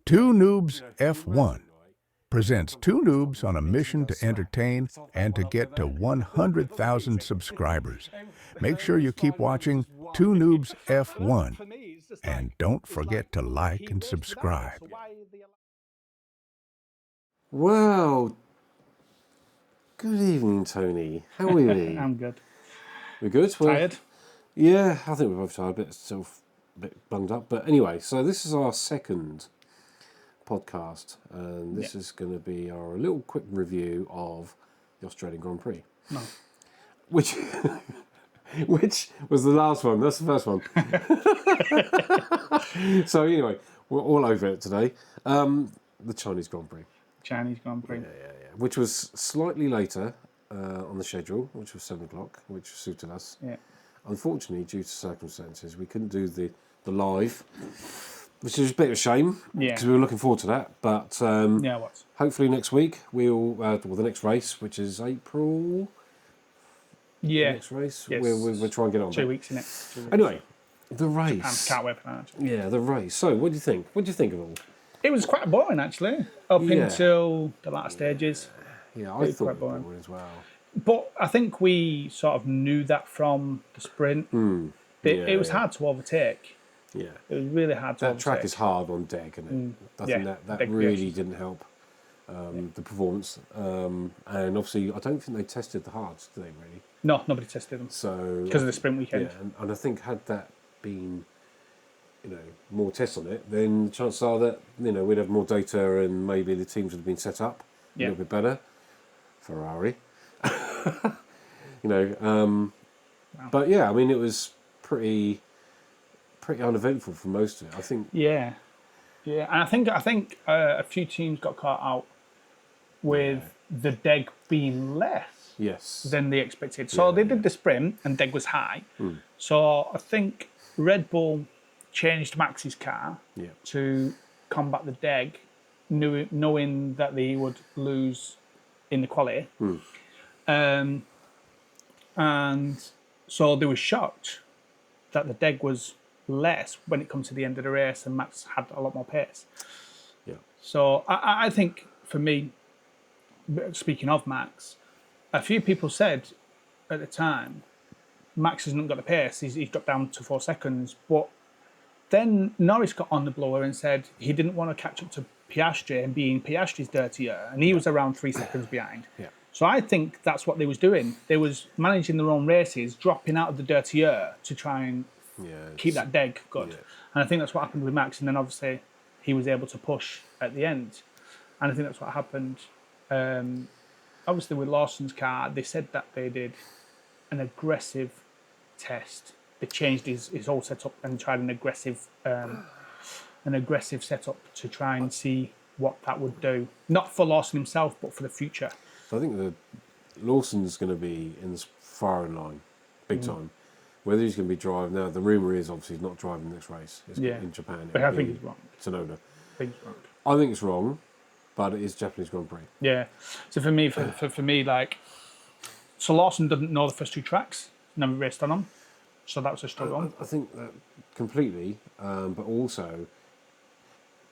2NOOBSF1 presents two noobs on a mission to entertain and to get to 100,000 subscribers. Make sure you keep watching 2NOOBSF1 and don't forget to like and subscribe. Well, good evening, Tony. How are you? I'm good. We're good? Tired? Yeah, I think we're both tired, but still a bit bunged up. But anyway, so this is our second podcast, and this is going to be our little quick review of the Australian Grand Prix. No. Which was the last one. That's the first one. So anyway, we're all over it today. The Chinese Grand Prix. Chinese Grand Prix. Yeah. Which was slightly later on the schedule, which was 7 o'clock, which suited us. Yeah. Unfortunately, due to circumstances, we couldn't do the live, which is a bit of a shame, because we were looking forward to that. But hopefully next week, the next race, which is April. Yeah. The next race, yes. we'll try and get on. 2 weeks in it. Anyway, the race. Can't wait for that. Yeah, the race. So, what do you think? What do you think of it all? It was quite boring, actually, up until the latter stages. Yeah, I thought it was boring as well. But I think we sort of knew that from the sprint. It was hard to overtake. Yeah. It was really hard to overtake. That track is hard on deck, isn't it? I think that really didn't help the performance. And obviously, I don't think they tested the hards, did they, really? No, nobody tested them. So because of the sprint weekend. Yeah, and I think had that been, more tests on it, then the chances are that, we'd have more data and maybe the teams would have been set up a little bit better. Ferrari. But yeah, I mean, it was pretty uneventful for most of it, I think. Yeah, and I think a few teams got caught out with the deg being less than they expected. So they did the sprint and deg was high. So I think Red Bull changed Max's car to combat the deg, knowing that they would lose in the quality. And so they were shocked that the deg was less when it comes to the end of the race, and Max had a lot more pace. Yeah. So I think, for me, speaking of Max, a few people said at the time, Max hasn't got the pace, he's dropped down to 4 seconds. But then Norris got on the blower and said he didn't want to catch up to Piastri and be in Piastri's dirty year, and he was around 3 seconds behind. Yeah. So I think that's what they was doing. They was managing their own races, dropping out of the dirty year to try and keep that deg good. Yeah. And I think that's what happened with Max, and then obviously he was able to push at the end. And I think that's what happened. Obviously with Lawson's car, they said that they did an aggressive test. They changed his whole setup and tried an aggressive setup to try and see what that would do. Not for Lawson himself, but for the future. So I think Lawson's going to be in the firing line, big time. Whether he's going to be driving now, the rumour is obviously he's not driving the next race. It's in Japan. But I think he's wrong. Tsunoda. I think it's wrong, but it is Japanese Grand Prix. Yeah. So for me, so Lawson didn't know the first 2 tracks, never raced on them, so that was a struggle. I think that completely, but also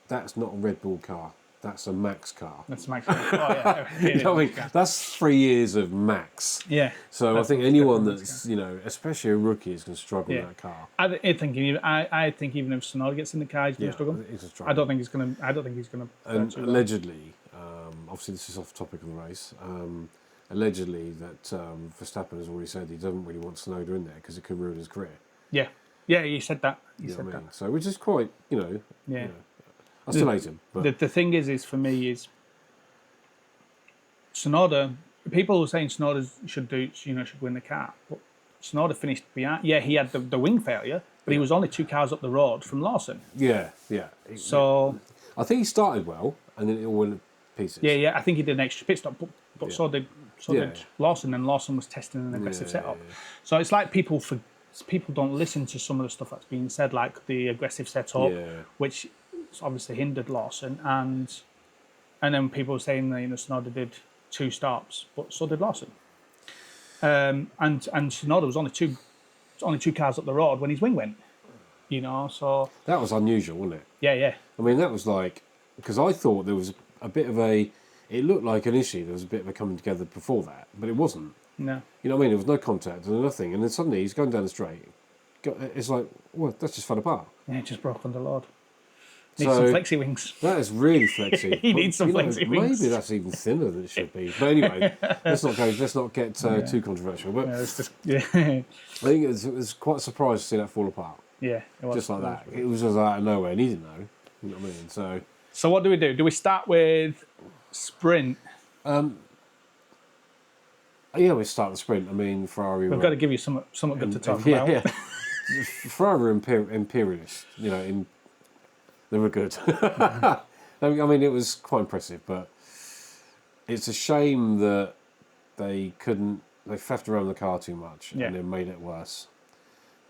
that's not a Red Bull car. That's a Max car. That's a Max car. Oh, yeah. You know what I mean? That's 3 years of Max. Yeah. So I think anyone that's, especially a rookie, is going to struggle in that car. I think even if Tsunoda gets in the car, he's going to struggle. I don't think he's going to. And allegedly, obviously this is off topic of the race. Allegedly, that Verstappen has already said he doesn't really want Tsunoda in there because it could ruin his career. Yeah. Yeah, he said that. He said that. So, which is quite, I still hate him. But the thing is for me, is Tsunoda. People were saying Tsunoda should win the car, but Tsunoda finished behind. Yeah, he had the wing failure, but he was only 2 cars up the road from Lawson. Yeah. So I think he started well, and then it all went to pieces. Yeah. I think he did an extra pit stop, but so did Lawson, and Lawson was testing an aggressive setup. So it's like people don't listen to some of the stuff that's being said, like the aggressive setup, which obviously hindered Lawson, and then people were saying that Tsunoda did 2 stops, but so did Lawson. And Tsunoda was only two cars up the road when his wing went. So that was unusual, wasn't it? Yeah. I mean, that was like because I thought there was a bit of a. It looked like an issue. There was a bit of a coming together before that, but it wasn't. No. You know what I mean? There was no contact and nothing, and then suddenly he's going down the straight. It's like, well, that's just fell apart. Yeah, it just broke under load. Needs So some flexi wings. that is really flexy. He needs some flexi wings. Maybe that's even thinner than it should be. But anyway, let's not get too controversial. But Yeah, it's just, I think it was quite a surprise to see that fall apart. Yeah, it was. Just like that. It was just out of nowhere, and he didn't know. You know what I mean? So what do we do? Do we start with sprint? Yeah, we start the sprint. I mean, Ferrari. We've got to give you something good to talk about. Yeah. Ferrari were imperialist. You know, they were good. I mean, it was quite impressive, but it's a shame that they faffed around the car too much and then made it worse.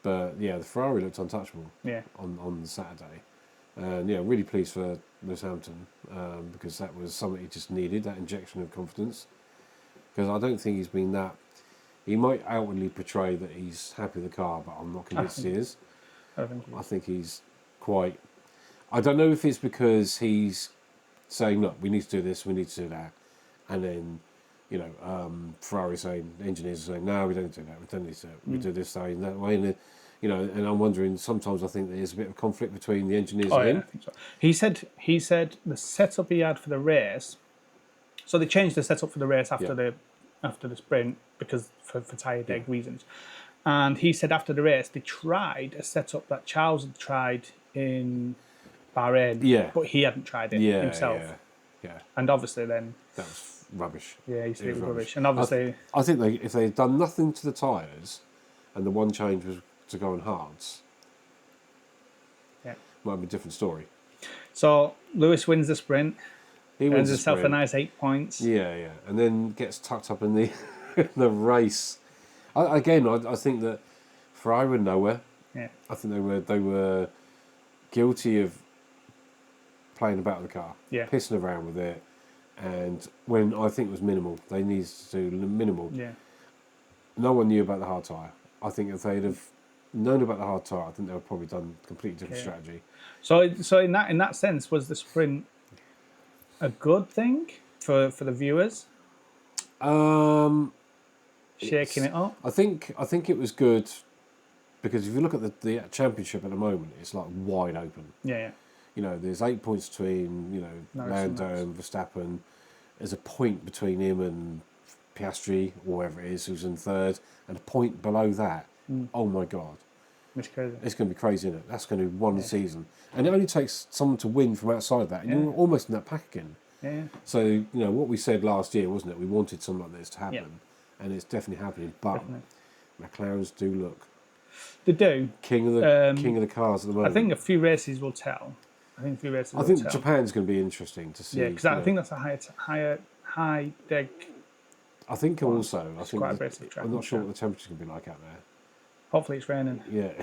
But yeah, the Ferrari looked untouchable on the Saturday. And yeah, really pleased for Lewis Hamilton because that was something he just needed, that injection of confidence. Because I don't think he's been that. He might outwardly portray that he's happy with the car, but I'm not convinced he is. I think he's quite. I don't know if it's because he's saying, look, we need to do this, we need to do that. And then, you know, Ferrari saying, engineers are saying, no, we don't do that, we don't need to do it. We do this way and that way. And, you know, and I'm wondering, sometimes I think there's a bit of conflict between the engineers and him. I think so. He said the setup he had for the race, so they changed the setup for the race after the sprint because for tyre deg reasons. And he said after the race, they tried a setup that Charles had tried in Bahrain, but he hadn't tried it himself. Yeah. And obviously then... That was rubbish. Yeah, he said it was rubbish. And obviously... I think if they'd done nothing to the tyres and the one change was to go on hards, might be a different story. So Lewis wins the sprint. He earns himself a nice 8 points. Yeah. And then gets tucked up in the the race. I think that Ferrari were nowhere. Yeah. I think they were guilty of playing about with the car, pissing around with it, and when I think it was minimal, they needed to do minimal. Yeah. No one knew about the hard tyre. I think if they'd have known about the hard tyre, I think they would have probably done a completely different strategy. So in that sense, was the sprint a good thing for the viewers? Shaking it up. I think it was good because if you look at the championship at the moment, it's like wide open. Yeah. You know, there's 8 points between Lando and Verstappen. There's a point between him and Piastri, or whatever it is, who's in third, and a point below that. Oh my God. It's crazy. It's going to be crazy, isn't it? That's going to be one season. And it only takes someone to win from outside of that, and you're almost in that pack again. Yeah. So, you know, what we said last year, wasn't it? We wanted something like this to happen, and it's definitely happening. But McLarens do look... They do. King of the cars at the moment. I think a few races will tell. I think Japan's going to be interesting to see. Yeah, because I think that's a high deg. I think also, quite a basic track. I'm not sure what the temperature's going to be like out there. Hopefully it's raining. Yeah.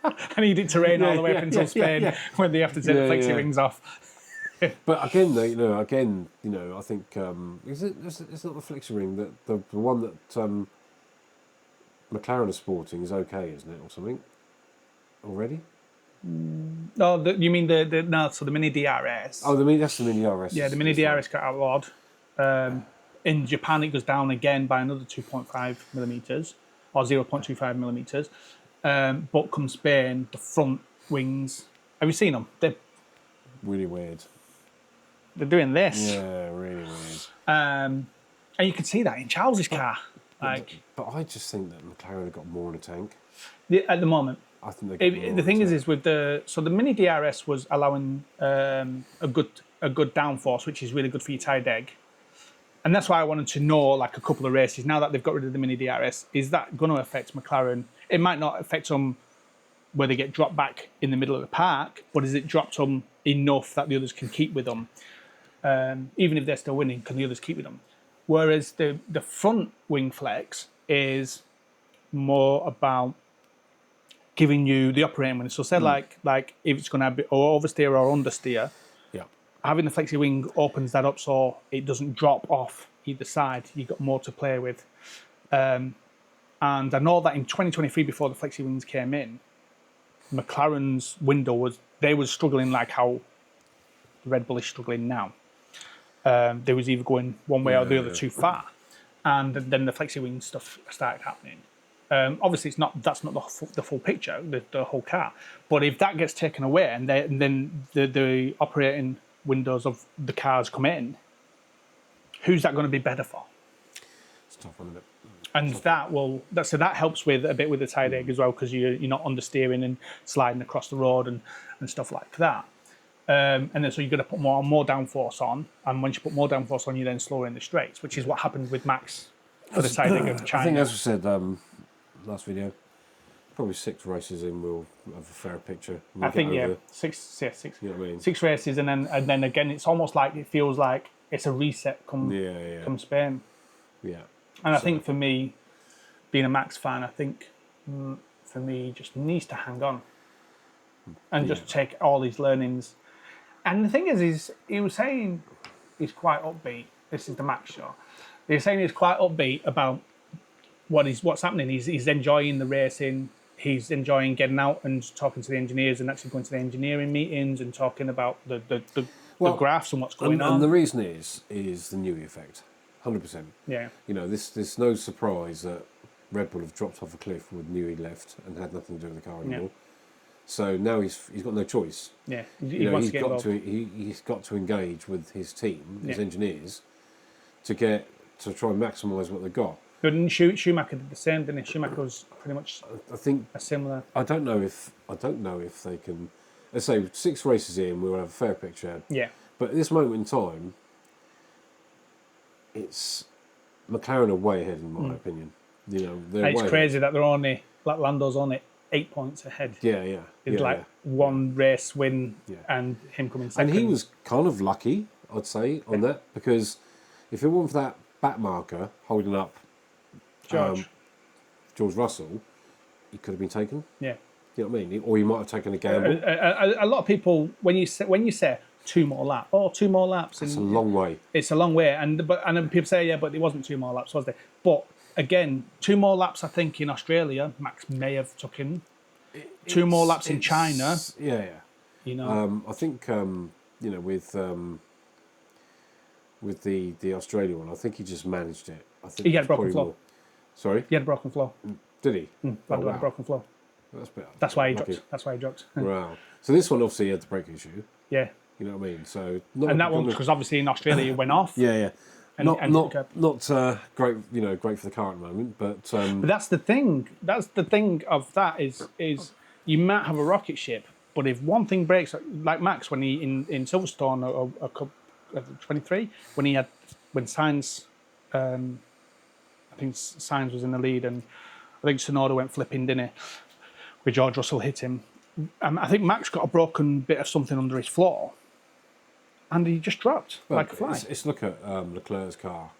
I need it to rain all the way up until Spain when they have to take the flexi wings off. But again, I think it's not the flexi ring that the one that McLaren is sporting is okay, isn't it, or something? Already? No, you mean the Mini DRS? Oh, that's the Mini DRS. Yeah, the Mini DRS got outlawed. In Japan, it goes down again by another 2.5 millimeters or 0.25 millimeters. But come Spain, the front wings. Have you seen them? They're really weird. They're doing this. Yeah, really weird. And you can see that in Charles's car. But I just think that McLaren have got more in the tank. At the moment. I think they the thing is with the Mini DRS was allowing a good downforce, which is really good for your tyre deg, and that's why I wanted to know like a couple of races. Now that they've got rid of the Mini DRS, is that going to affect McLaren? It might not affect them where they get dropped back in the middle of the park, but is it dropped them enough that the others can keep with them? Even if they're still winning, can the others keep with them? Whereas the front wing flex is more about giving you the operating wing. So say like if it's going to be or oversteer or understeer, having the flexi wing opens that up so it doesn't drop off either side. You've got more to play with. And I know that in 2023, before the flexi wings came in, McLaren's window was struggling like how Red Bull is struggling now. They was either going one way or the other too far, and then the flexi wing stuff started happening. Obviously, that's not the full picture, the whole car. But if that gets taken away, and then the operating windows of the cars come in, who's that going to be better for? It's a tough one, isn't it? And that helps with a bit with the side egg as well, because you're not understeering and sliding across the road and stuff like that. And then so you're going to put more downforce on, and once you put more downforce on, you then slower in the straights, which is what happened with Max for the side egg of China. I think, as we said last video, probably 6 races in we'll have a fairer picture. I think six. You know what I mean? 6 races, and then again, it's almost like it feels like it's a reset come Spain. Yeah. And I think for me, being a Max fan, I think for me, he just needs to hang on and just take all these learnings. And the thing is he was saying he's quite upbeat. This is the Max show. He was saying he's quite upbeat about what's happening. He's enjoying the racing. He's enjoying getting out and talking to the engineers and actually going to the engineering meetings and talking about the graphs and what's going on. And the reason is the Newey effect. 100%. Yeah. You know, there's no surprise that Red Bull have dropped off a cliff with Newey left and had nothing to do with the car anymore. Yeah. So now he's got no choice. Yeah. He's got to engage with his team, his engineers, to try and maximise what they've got. But Schumacher did the same, didn't he? Schumacher was pretty much a similar. I don't know if they can. Let's say 6 races in, we'll have a fair picture. Yeah. But at this moment in time, it's McLaren are way ahead in my opinion. You know, it's crazy that they're only Lando's only 8 points ahead. Yeah. It's one race win and him coming second. And he was kind of lucky, I'd say, on that, because if it weren't for that back marker holding up George Russell, he could have been taken. Yeah. You know what I mean? Or he might have taken a gamble. A lot of people, when you say 2 more laps. Oh, 2 more laps. It's a long way. It's a long way, and people say, but it wasn't 2 more laps, was there? But again, 2 more laps. I think in Australia, Max may have taken 2 more laps in China. Yeah. You know, I think with the Australia one, I think he just managed it. I think he had a broken flow. Sorry, he had a broken flow. Did he? A broken flow. That's why he dropped. Wow. So this one obviously had the brake issue. Yeah. You know what I mean? So that one, because obviously in Australia it went off. Yeah. Not great. You know, great for the car at the moment, but that's the thing. That's the thing of that is you might have a rocket ship, but if one thing breaks, like Max when he in Silverstone or 23 when Sainz, I think Sainz was in the lead and I think Tsunoda went flipping, didn't he? Where George Russell hit him. I think Max got a broken bit of something under his floor. And he just dropped like a fly. It's look at Leclerc's car.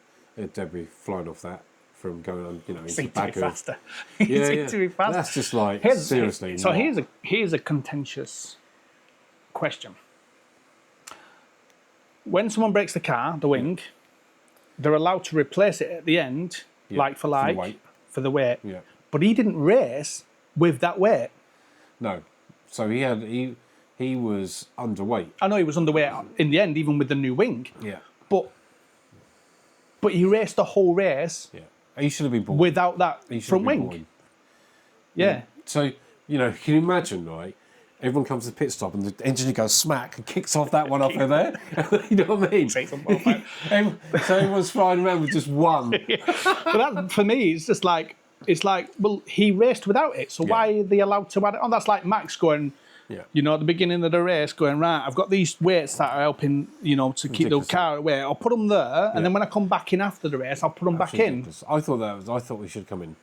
Debris flying off that from going on, into the back of... faster. To be faster. That's just like, seriously. So here's a contentious question. When someone breaks the car, the wing, they're allowed to replace it at the end, like for the weight. Yeah. But he didn't race with that weight. No. So he was underweight. I know he was underweight in the end, even with the new wing. Yeah. But he raced the whole race. Yeah. He should have been born without that front wing. Yeah. So, can you imagine, right? Everyone comes to the pit stop and the engineer goes smack and kicks off that one off in there. You know what I mean? So everyone's flying around with just one. But that, for me, it's just like, well, he raced without it, so why are they allowed to add it on? That's like Max going, at the beginning of the race, going, right, I've got these weights that are helping, to keep the car away. I'll put them there, and then when I come back in after the race, I'll put them back in. I thought we should come in.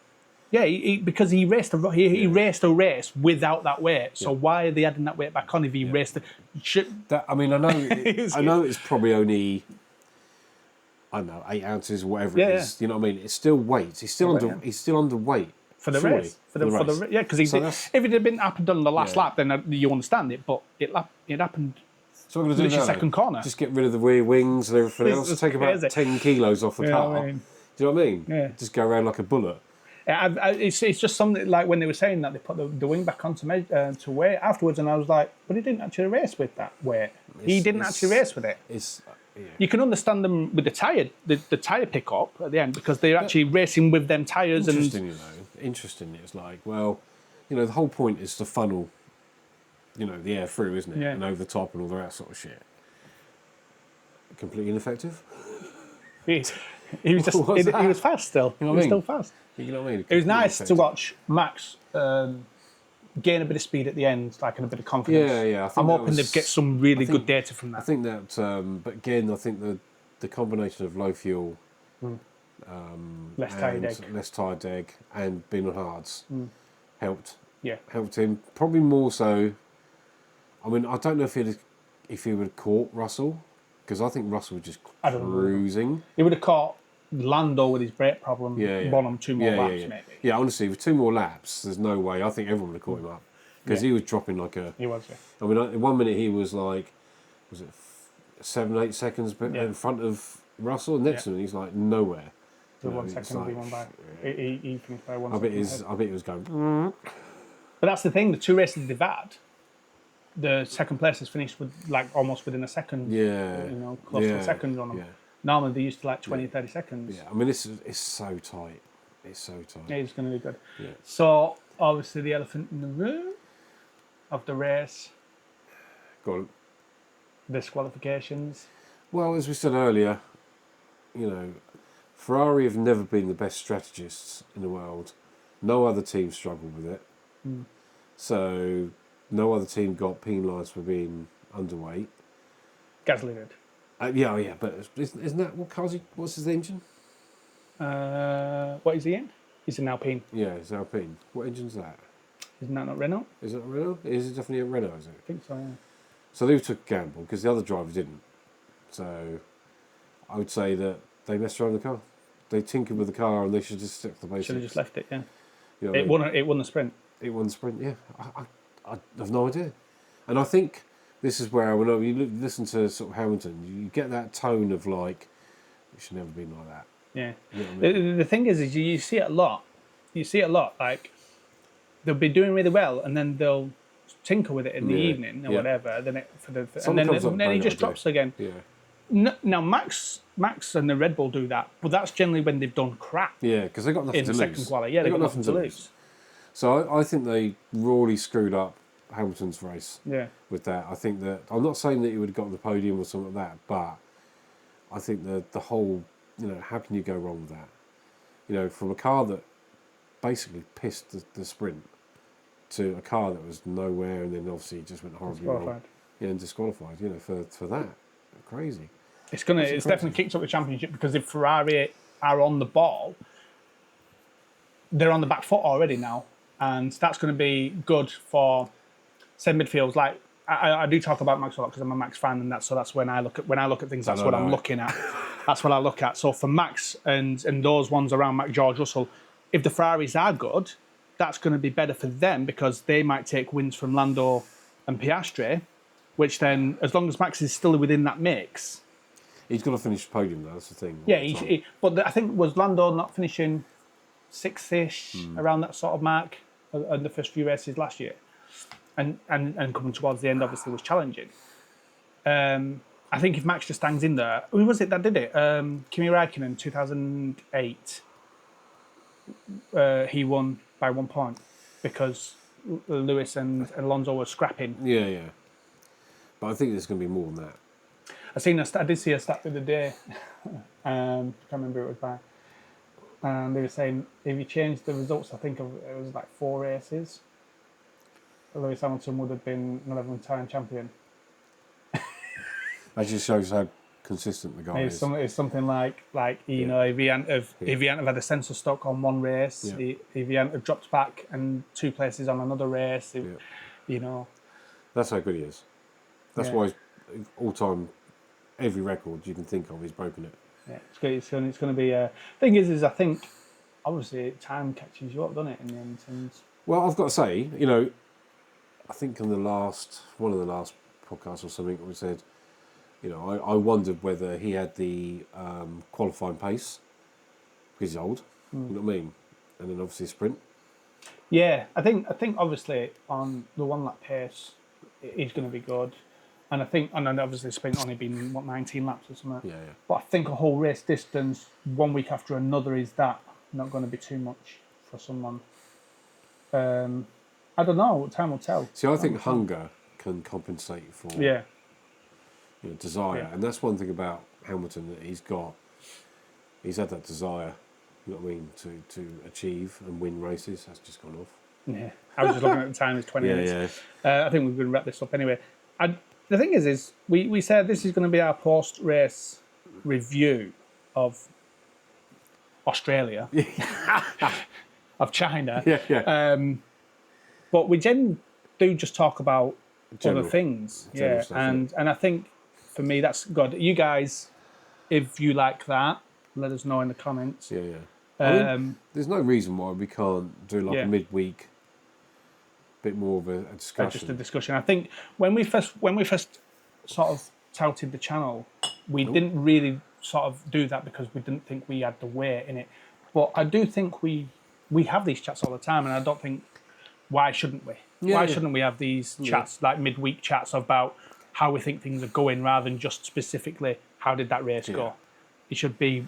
Yeah, because he raced raced a race without that weight. So why are they adding that weight back on if he raced the... I know it's probably only... I don't know, 8 ounces, whatever it is. You know what I mean? It's still weight. He's still underweight for the race. Because if it had been happened on the last lap, then you understand it. But it happened. So we're going to do second corner. Just get rid of the rear wings and everything else. Take about 10 kilos off the car. Do you know what I mean? Yeah. Just go around like a bullet. It's just something like when they were saying that they put the wing back on to weight afterwards, and I was like, but he didn't actually race with that weight. He didn't actually race with it. You can understand them with the tyre pickup at the end because they're actually racing with them tyres. Interesting. It's like, well, the whole point is to funnel, the air through, isn't it? Yeah. And over the top and all that sort of shit. Completely ineffective. He was just he was fast still. You know he was still fast. You know what I mean? It was nice to watch Max gain a bit of speed at the end, like, and a bit of confidence. Yeah. I'm hoping they get some really good data from that. I think that, but again, I think the combination of low fuel, less tired egg, and being on hards helped. Yeah, helped him probably more so. I mean, I don't know if he would have caught Russell, because I think Russell was just cruising. He would have caught Lando with his brake problem. One on 2 more laps, maybe. Yeah, honestly, with 2 more laps, there's no way. I think everyone would have caught him up, because he was dropping like a. He was. Yeah. I mean, in 1 minute he was like, was it 7-8 seconds in front of Russell? And next minute he's like nowhere. The 1 second he won by. He finished by 1 I bet second. he was going. But that's the thing. The 2 races they've had, the second place has finished with like almost within a second. Yeah. Close to a second on them. Yeah. Normally they used to like 20, 30 seconds. Yeah, I mean, it's so tight. It's so tight. Yeah, it's going to be good. Yeah. So, obviously, the elephant in the room of the race, Go on. disqualifications. Well, as we said earlier, Ferrari have never been the best strategists in the world. No other team struggled with it. So, no other team got penalised for being underweight. Gasly did. Yeah, but isn't that what's his engine? What is he in? He's an Alpine. Yeah, it's Alpine. What engine's that? Isn't that not Renault? Is it a Renault? Is it definitely a Renault, is it? I think so, yeah. So they took a gamble, because the other drivers didn't. So I would say that they messed around the car. They tinkered with the car, and they should just stick to the basics. Should have just left it, yeah. It won the sprint. It won the sprint, yeah. I have no idea. And I think this is where, when you listen to sort of Hamilton, you get that tone of like, it should never be like that. Yeah. You know what I mean? The thing is you see it a lot. You see it a lot. Like, they'll be doing really well, and then they'll tinker with it in the evening or whatever. And then he just drops again. Yeah. Now Max and the Red Bull do that, but that's generally when they've done crap. Yeah, because they got nothing to lose. In second quality, yeah, they got nothing to lose. So I think they really screwed up Hamilton's race. Yeah. With that, I think that I'm not saying that he would have got the podium or something like that, but I think that the whole, how can you go wrong with that? From a car that basically pissed the sprint to a car that was nowhere, and then obviously just went horribly wrong. Yeah, and disqualified. For that, crazy. It's definitely kicked up the championship, because if Ferrari are on the ball, they're on the back foot already now, and that's going to be good for, say, midfields. Like I do talk about Max a lot because I'm a Max fan, and that's when I look at things. That's what I'm looking at. That's what I look at. So for Max and those ones around George Russell, if the Ferraris are good, that's going to be better for them, because they might take wins from Lando and Piastri, which then, as long as Max is still within that mix, he's got to finish the podium though. That's the thing. Yeah, but I think, was Lando not finishing 6th-ish around that sort of mark in the first few races last year, and coming towards the end, obviously, was challenging. I think if Max just hangs in there, who was it that did it? Kimi Räikkönen, 2008. He won by 1 point because Lewis and Alonso were scrapping. Yeah. But I think there's going to be more than that. I did see a stat the other day. I can't remember who it was by. And they were saying if you changed the results, I think it was like 4 races, Lewis Hamilton would have been an 11-time champion. That just shows how consistent the guy is. It's something like if he hadn't have had a sensor stuck on one race, if he hadn't have dropped back and 2 places on another race, That's how good he is. That's why all-time, every record you can think of, he's broken it. Yeah, it's going to be. Thing is I think obviously time catches you up, doesn't it? In the end. And well, I've got to say, I think in one of the last podcasts or something, we said, I wondered whether he had the qualifying pace because he's old. You know what I mean? and then obviously a sprint. Yeah, I think obviously on the 1 lap pace, he's going to be good. And I think, and then obviously sprint only been, 19 laps or something. Yeah. But I think a whole race distance, 1 week after another, is that not going to be too much for someone? I don't know. Time will tell. See, I think hunger can compensate for desire, and that's one thing about Hamilton that he's got. He's had that desire, you know what I mean, to achieve and win races. That's just gone off. Yeah, I was just looking at the time. It's 20 minutes. Yeah. I think we're going to wrap this up anyway. The thing is we said this is going to be our post-race review of Australia, of China. Yeah. But we do just talk about General. other things. General stuff, and I think for me that's good. You guys, if you like that, let us know in the comments. Yeah. I mean, there's no reason why we can't do like a midweek, bit more of a discussion. Just a discussion. I think when we first sort of touted the channel, we didn't really sort of do that because we didn't think we had the weight in it. But I do think we have these chats all the time, and I don't think why shouldn't we? Why shouldn't we have these chats, like midweek chats about how we think things are going, rather than just specifically how did that race go? It should be,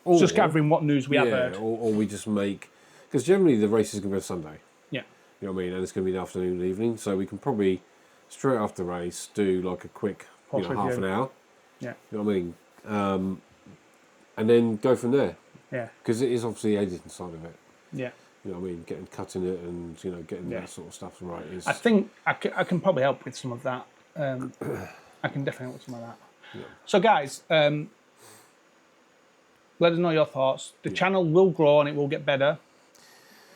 just gathering what news we have heard. Or we just make, because generally the race is going to be Sunday. Yeah. You know what I mean? And it's going to be the afternoon and evening, so we can probably straight after the race do like a quick half an hour. Yeah. You know what I mean? And then go from there. Yeah. Because it is obviously the editing side of it. Yeah. You know what I mean? Cutting it and getting that sort of stuff right. I think I can probably help with some of that. I can definitely help with some of that. Yeah. So guys, let us know your thoughts. The channel will grow and it will get better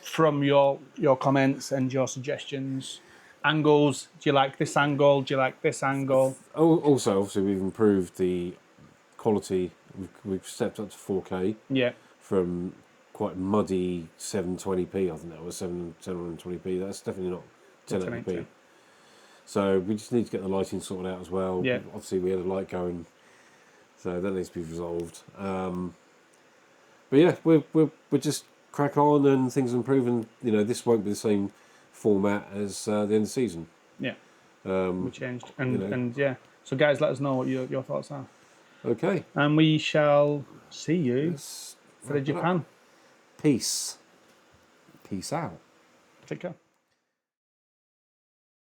from your comments and your suggestions. Angles, do you like this angle? Do you like this angle? Also, obviously, we've improved the quality. We've stepped up to 4K. Yeah. From quite muddy 720p, I think that was 720p. That's definitely not 1080p. So we just need to get the lighting sorted out as well. Yeah. Obviously, we had a light going, so that needs to be resolved. But yeah, we're just crack on and things are improving. This won't be the same format as the end of the season. Yeah. We changed, and yeah. So guys, let us know what your thoughts are. Okay. And we shall see you for the Japan. Peace. Peace out. Take care.